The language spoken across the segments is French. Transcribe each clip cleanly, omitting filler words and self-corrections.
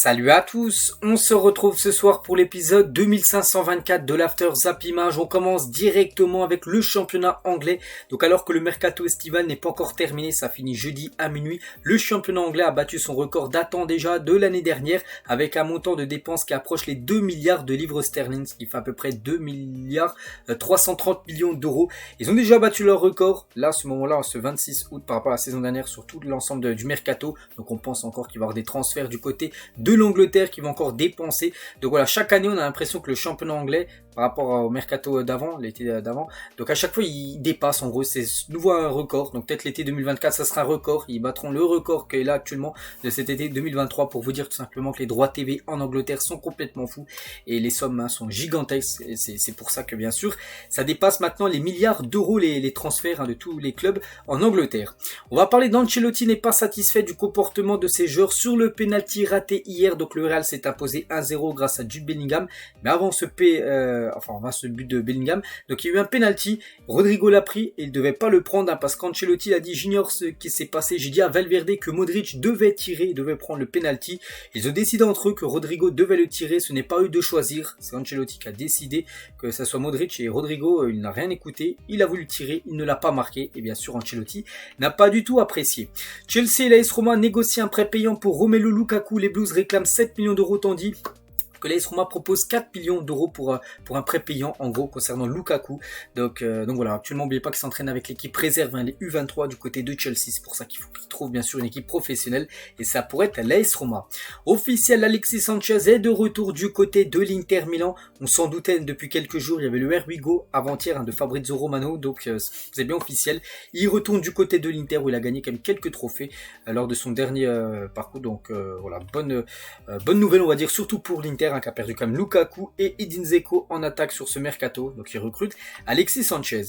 Salut à tous, on se retrouve ce soir pour l'épisode 2524 de l'After Zap Image. On commence directement avec le championnat anglais. Donc alors que le mercato estival n'est pas encore terminé, ça finit jeudi à minuit, le championnat anglais a battu son record datant déjà de l'année dernière avec un montant de dépenses qui approche les 2 milliards de livres sterling, ce qui fait à peu près 2 milliards 330 millions d'euros. Ils ont déjà battu leur record, là, ce moment-là, ce 26 août par rapport à la saison dernière sur tout l'ensemble du mercato. Donc on pense encore qu'il va y avoir des transferts du côté de l'Angleterre qui va encore dépenser. Donc voilà, chaque année on a l'impression que le championnat anglais par rapport au mercato d'avant, l'été d'avant, donc à chaque fois il dépasse, en gros c'est nouveau un record. Donc peut-être l'été 2024 ça sera un record, ils battront le record qu'il est là actuellement de cet été 2023 pour vous dire tout simplement que les droits TV en Angleterre sont complètement fous et les sommes sont gigantesques. C'est pour ça que bien sûr ça dépasse maintenant les milliards d'euros les transferts de tous les clubs en Angleterre. On va parler d'Ancelotti n'est pas satisfait du comportement de ses joueurs sur le penalty raté hier. Donc le Real s'est imposé 1-0 grâce à Jude Bellingham, mais avant ce but de Bellingham, donc il y a eu un penalty, Rodrigo l'a pris et il devait pas le prendre parce qu'Ancelotti a dit j'ignore ce qui s'est passé, j'ai dit à Valverde que Modric devait tirer, il devait prendre le penalty. Ils ont décidé entre eux que Rodrigo devait le tirer, ce n'est pas eux de choisir, c'est Ancelotti qui a décidé que ça soit Modric et Rodrigo il n'a rien écouté, il a voulu tirer, il ne l'a pas marqué et bien sûr Ancelotti n'a pas du tout apprécié. Chelsea et l'AS Roma négocient un prêt payant pour Romelu Lukaku, les Blues réclament 7 millions d'euros tandis que l'AS Roma propose 4 millions d'euros pour un prêt payant en gros concernant Lukaku. Donc voilà, actuellement n'oubliez pas qu'il s'entraîne avec l'équipe réserve, les U23 du côté de Chelsea, c'est pour ça qu'il faut qu'il trouve bien sûr une équipe professionnelle et ça pourrait être l'AS Roma. Officiel, Alexis Sanchez est de retour du côté de l'Inter Milan. On s'en doutait depuis quelques jours, il y avait le Here We Go avant-hier de Fabrizio Romano, donc c'est bien officiel. Il retourne du côté de l'Inter où il a gagné quand même quelques trophées lors de son dernier parcours, donc voilà, bonne nouvelle on va dire, surtout pour l'Inter qui a perdu quand même Lukaku et Edin Dzeko en attaque sur ce mercato, donc il recrute Alexis Sanchez.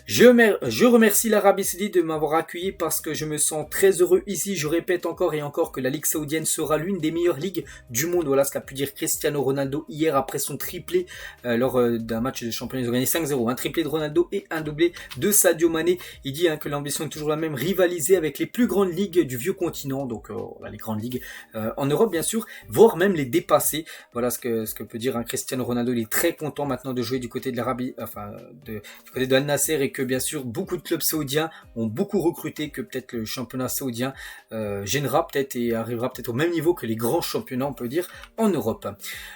Je remercie l'Arabie Saoudite de m'avoir accueilli parce que je me sens très heureux ici. Je répète encore et encore que la Ligue saoudienne sera l'une des meilleures ligues du monde. Voilà ce qu'a pu dire Cristiano Ronaldo hier après son triplé lors d'un match de championnat. Ils ont gagné 5-0, un triplé de Ronaldo et un doublé de Sadio Mané. Il dit que l'ambition est toujours la même, rivaliser avec les plus grandes ligues du vieux continent, donc les grandes ligues en Europe bien sûr, voire même les dépasser. Voilà ce que peut dire Cristiano Ronaldo. Il est très content maintenant de jouer du côté de l'Arabie, du côté de Al Nasser, et que bien sûr beaucoup de clubs saoudiens ont beaucoup recruté, que peut-être le championnat saoudien gênera peut-être et arrivera peut-être au même niveau que les grands championnats on peut dire en Europe.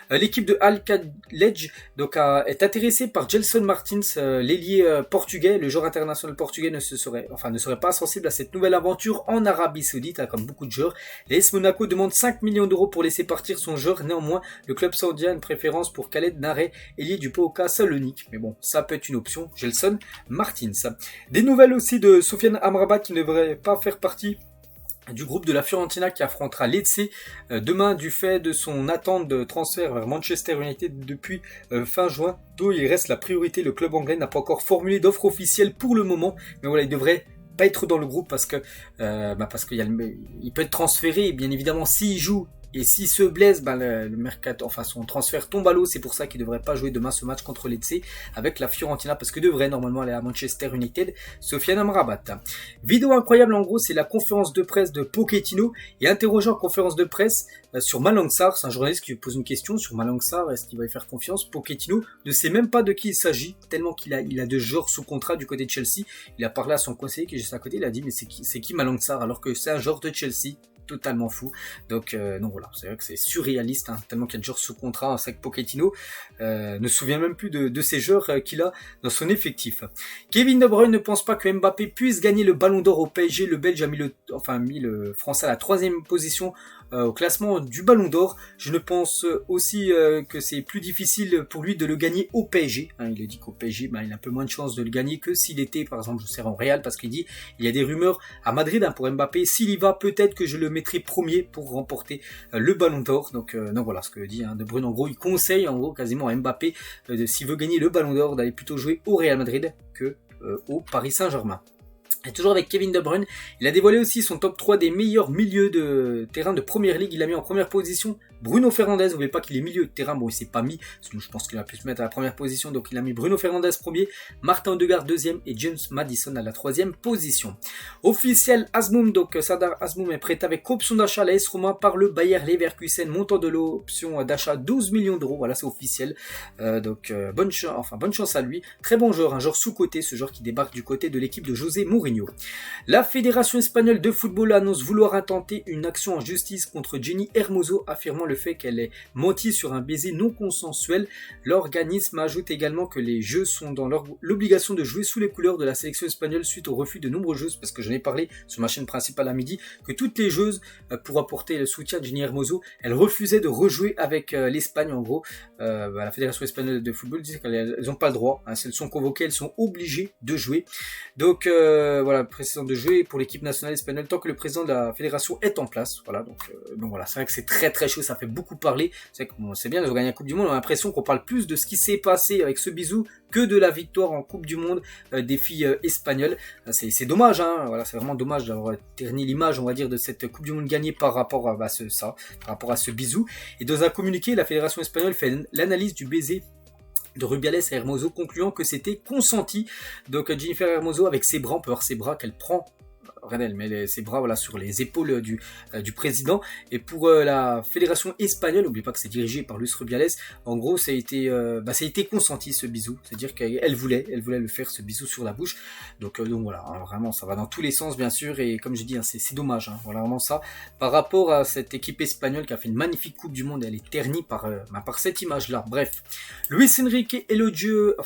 L'équipe de Al Khalej donc est intéressée par Gelson Martins, l'ailier portugais. Le joueur international portugais ne serait pas sensible à cette nouvelle aventure en Arabie Saoudite, comme beaucoup de joueurs. L'AS Monaco demande 5 millions d'euros pour laisser partir son joueur. Néanmoins, le club saoudien a une préférence pour Khaled Nareh, ailier du POK Salonique. Mais bon, ça peut être une option. Gelson Martins. Des nouvelles aussi de Sofiane Amrabat qui ne devrait pas faire partie du groupe de la Fiorentina qui affrontera Lecce demain du fait de son attente de transfert vers Manchester United depuis fin juin, d'où il reste la priorité. Le club anglais n'a pas encore formulé d'offre officielle pour le moment, mais voilà, il devrait pas être dans le groupe parce que il peut être transféré, et bien évidemment s'il joue et s'il se blesse, le mercato, son transfert tombe à l'eau. C'est pour ça qu'il ne devrait pas jouer demain ce match contre Lecce avec la Fiorentina, parce que devrait normalement aller à Manchester United, Sofiane Amrabat. Vidéo incroyable en gros, c'est la conférence de presse de Pochettino, et interrogeant en conférence de presse sur Malang Sarr, c'est un journaliste qui lui pose une question sur Malang Sarr, est-ce qu'il va y faire confiance. Pochettino ne sait même pas de qui il s'agit, tellement qu'il a deux joueurs sous contrat du côté de Chelsea. Il a parlé à son conseiller qui est juste à côté, il a dit mais c'est qui Malang Sarr alors que c'est un joueur de Chelsea. Totalement fou, donc voilà, c'est vrai que c'est surréaliste, tellement qu'il y a de joueurs sous contrat. C'est vrai que Pochettino ne se souvient même plus de ces joueurs qu'il a dans son effectif. Kevin De Bruyne ne pense pas que Mbappé puisse gagner le Ballon d'Or au PSG. Le Belge a mis le Français à la 3e position au classement du Ballon d'Or. Je ne pense aussi que c'est plus difficile pour lui de le gagner au PSG. Il a dit qu'au PSG, il a un peu moins de chances de le gagner que s'il était, par exemple, en Real, parce qu'il dit il y a des rumeurs à Madrid pour Mbappé. S'il y va, peut-être que je le mettrai premier pour remporter le Ballon d'Or. Donc voilà ce que dit De Bruyne. En gros, il conseille quasiment à Mbappé s'il veut gagner le Ballon d'Or d'aller plutôt jouer au Real Madrid que au Paris Saint-Germain. Et toujours avec Kevin De Bruyne, il a dévoilé aussi son top 3 des meilleurs milieux de terrain de Première Ligue. Il a mis en première position Bruno Fernandes. N'oubliez pas qu'il est milieu de terrain. Bon, il s'est pas mis, sinon je pense qu'il a pu se mettre à la première position. Donc il a mis Bruno Fernandes premier, Martin Odegaard deuxième et James Maddison à la troisième position. Officiel Azmoum, donc Sardar Azmoum est prêt avec option d'achat à l'AS Roma par le Bayer Leverkusen, montant de l'option d'achat 12 millions d'euros. Voilà, c'est officiel. Bonne chance à lui. Très bon joueur, un joueur sous-coté, ce joueur qui débarque du côté de l'équipe de José Mourinho. La Fédération espagnole de football annonce vouloir intenter une action en justice contre Jenny Hermoso, affirmant le fait qu'elle ait menti sur un baiser non consensuel. L'organisme ajoute également que les jeux sont dans l'obligation de jouer sous les couleurs de la sélection espagnole suite au refus de nombreuses joueuses, parce que j'en ai parlé sur ma chaîne principale à midi, que toutes les joueuses, pour apporter le soutien de Jenny Hermoso, elles refusaient de rejouer avec l'Espagne. En gros, la Fédération espagnole de football dit qu'elles n'ont pas le droit, hein, si elles sont convoquées, elles sont obligées de jouer. Donc voilà, président de jouer pour l'équipe nationale espagnole tant que le président de la fédération est en place. Voilà, donc voilà, c'est vrai que c'est très très chaud, ça fait beaucoup parler. C'est bien, ils ont gagné la Coupe du Monde, on a l'impression qu'on parle plus de ce qui s'est passé avec ce bisou que de la victoire en Coupe du Monde des filles espagnoles. C'est dommage, hein, voilà, c'est vraiment dommage d'avoir terni l'image, on va dire, de cette Coupe du Monde gagnée par rapport à par rapport à ce bisou. Et dans un communiqué, la fédération espagnole fait l'analyse du baiser de Rubiales à Hermoso, concluant que c'était consenti. Donc Jennifer Hermoso, avec ses bras, on peut voir ses bras qu'elle prend. Regardez, elle met ses bras voilà, sur les épaules du président. Et pour la fédération espagnole, n'oubliez pas que c'est dirigé par Luis Rubiales, en gros ça a été consenti ce bisou. C'est-à-dire qu'elle voulait le faire, ce bisou sur la bouche. Donc voilà, hein, vraiment ça va dans tous les sens bien sûr. Et comme je dis, hein, c'est dommage, hein, voilà vraiment ça. Par rapport à cette équipe espagnole qui a fait une magnifique Coupe du Monde, elle est ternie par cette image-là. Bref, Luis Enrique élogieux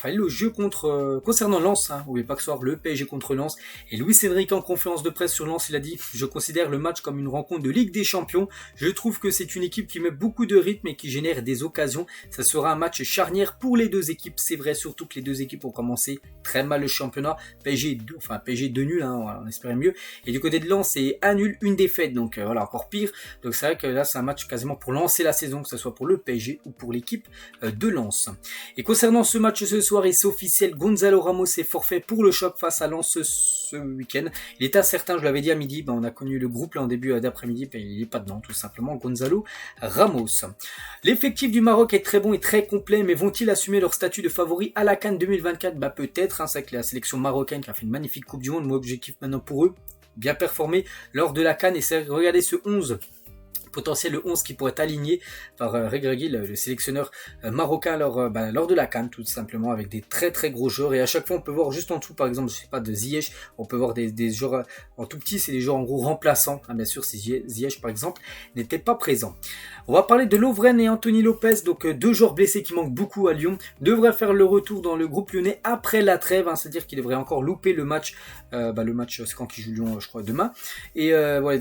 concernant Lens, hein, n'oubliez pas que ce soir le PSG contre Lens. Et Luis Enrique en conférence de presse sur Lens, il a dit: je considère le match comme une rencontre de Ligue des Champions. Je trouve que c'est une équipe qui met beaucoup de rythme et qui génère des occasions. Ça sera un match charnière pour les deux équipes. C'est vrai, surtout que les deux équipes ont commencé très mal le championnat. PSG 2 nuls, hein, on espérait mieux. Et du côté de Lens, c'est un nul, une défaite. Donc voilà, encore pire. Donc c'est vrai que là, c'est un match quasiment pour lancer la saison, que ce soit pour le PSG ou pour l'équipe de Lens. Et concernant ce match ce soir, et c'est officiel, Gonzalo Ramos est forfait pour le choc face à Lens ce week-end. Il est incertain, je l'avais dit à midi, on a connu le groupe là en début d'après-midi, il n'est pas dedans tout simplement, Gonzalo Ramos. L'effectif du Maroc est très bon et très complet, mais vont-ils assumer leur statut de favori à la CAN 2024 ? Peut-être, hein, c'est avec la sélection marocaine qui a fait une magnifique Coupe du Monde. Mon objectif maintenant pour eux, bien performer lors de la CAN, et c'est regarder ce 11 potentiel, le 11 qui pourrait être aligné par Regragui, le sélectionneur marocain lors de la CAN, tout simplement, avec des très très gros joueurs. Et à chaque fois on peut voir juste en dessous, par exemple, je sais pas, de Ziyech, on peut voir des joueurs en tout petit, c'est des joueurs en gros remplaçants, hein, bien sûr, si Ziyech par exemple n'était pas présent. On va parler de Lovren et Anthony Lopez, donc deux joueurs blessés qui manquent beaucoup à Lyon, devraient faire le retour dans le groupe lyonnais après la trêve, hein, c'est-à-dire qu'ils devraient encore louper le match, le match c'est quand ils jouent Lyon, je crois, demain, et voilà,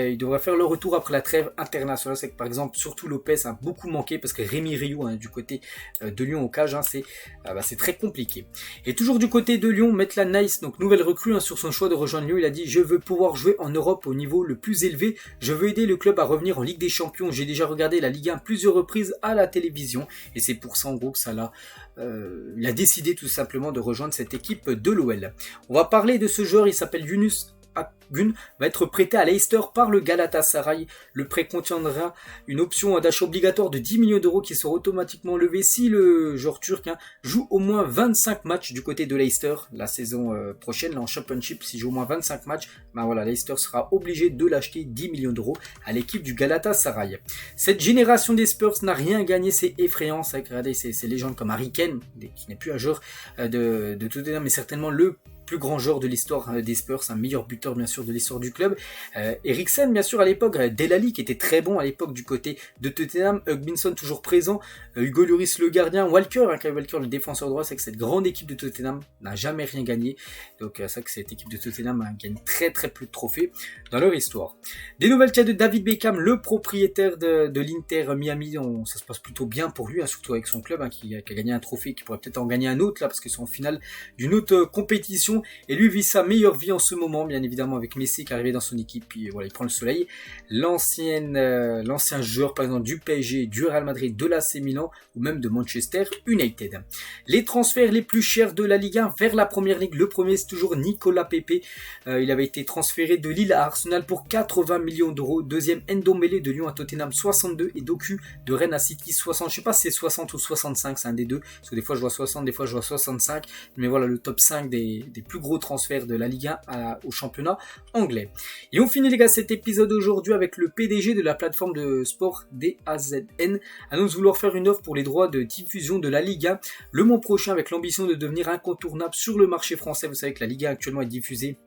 ils devraient faire le retour après la trêve internationale. C'est que par exemple, surtout Lopez a beaucoup manqué, parce que Rémi Rioux, hein, du côté de Lyon au cage, hein, c'est très compliqué. Et toujours du côté de Lyon, Maitland Nice, donc nouvelle recrue, hein, sur son choix de rejoindre Lyon, il a dit: je veux pouvoir jouer en Europe au niveau le plus élevé, je veux aider le club à revenir en Ligue des Champions, j'ai déjà regardé la Ligue 1 plusieurs reprises à la télévision, et c'est pour ça en gros que il a décidé tout simplement de rejoindre cette équipe de l'OL. On va parler de ce joueur, il s'appelle Yunus Akgün, va être prêté à Leicester par le Galatasaray. Le prêt contiendra une option d'achat obligatoire de 10 millions d'euros qui sera automatiquement levée si le joueur turc, hein, joue au moins 25 matchs du côté de Leicester la saison prochaine, là en Championship. S'il joue au moins 25 matchs, Leicester sera obligé de l'acheter 10 millions d'euros à l'équipe du Galatasaray. Cette génération des Spurs n'a rien gagné, c'est effrayant. Ça, regardez, ces légendes comme Harry Kane, qui n'est plus un joueur de Tottenham, mais certainement le plus grand joueur de l'histoire des Spurs, un meilleur buteur bien sûr de l'histoire du club. Eriksen bien sûr à l'époque, Delali qui était très bon à l'époque du côté de Tottenham, Hugminson toujours présent, Hugo Lloris le gardien, Walker, Kyle Walker le défenseur droit. C'est que cette grande équipe de Tottenham n'a jamais rien gagné, donc c'est que cette équipe de Tottenham gagne très très peu de trophées dans leur histoire. Des nouvelles cas de David Beckham, le propriétaire de l'Inter Miami, ça se passe plutôt bien pour lui, hein, surtout avec son club, hein, qui a gagné un trophée, qui pourrait peut-être en gagner un autre là parce qu'ils sont en finale d'une autre compétition. compétition et lui vit sa meilleure vie en ce moment, bien évidemment avec Messi qui est arrivé dans son équipe, puis voilà, il prend le soleil. L'ancien joueur par exemple du PSG, du Real Madrid, de l'AC Milan ou même de Manchester United. Les transferts les plus chers de la Ligue 1 vers la Première Ligue, le premier c'est toujours Nicolas Pepe, il avait été transféré de Lille à Arsenal pour 80 millions d'euros. Deuxième, Ndombele de Lyon à Tottenham 62 et Doku de Rennes à City 60. Je sais pas si c'est 60 ou 65, c'est un des deux, parce que des fois je vois 60, des fois je vois 65, mais voilà le top 5 des plus gros transferts de la Ligue 1 au championnat anglais. Et on finit les gars cet épisode aujourd'hui avec le PDG de la plateforme de sport DAZN annonce vouloir faire une offre pour les droits de diffusion de la Ligue 1 le mois prochain avec l'ambition de devenir incontournable sur le marché français. Vous savez que la Ligue 1 actuellement est diffusée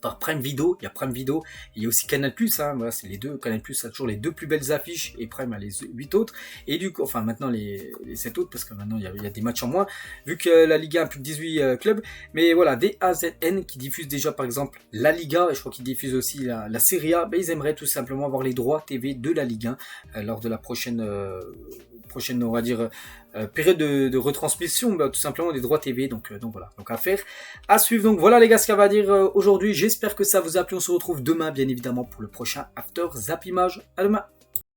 par Prime Video, il y a Prime Video, il y a aussi Canal+, voilà, c'est les deux, Canal+, a toujours les deux plus belles affiches, et Prime a les 8 autres, et du coup, enfin maintenant les 7 autres, parce que maintenant il y a des matchs en moins, vu que la Liga a plus de 18 clubs, mais voilà, DAZN qui diffuse déjà par exemple la Liga, et je crois qu'ils diffusent aussi la Serie A, ben, ils aimeraient tout simplement avoir les droits TV de la Ligue 1 lors de la prochaine on va dire période de retransmission, bah, tout simplement des droits TV, donc voilà, donc à suivre. Donc voilà les gars ce qu'on va dire aujourd'hui, j'espère que ça vous a plu, on se retrouve demain bien évidemment pour le prochain After Zap Image, à demain.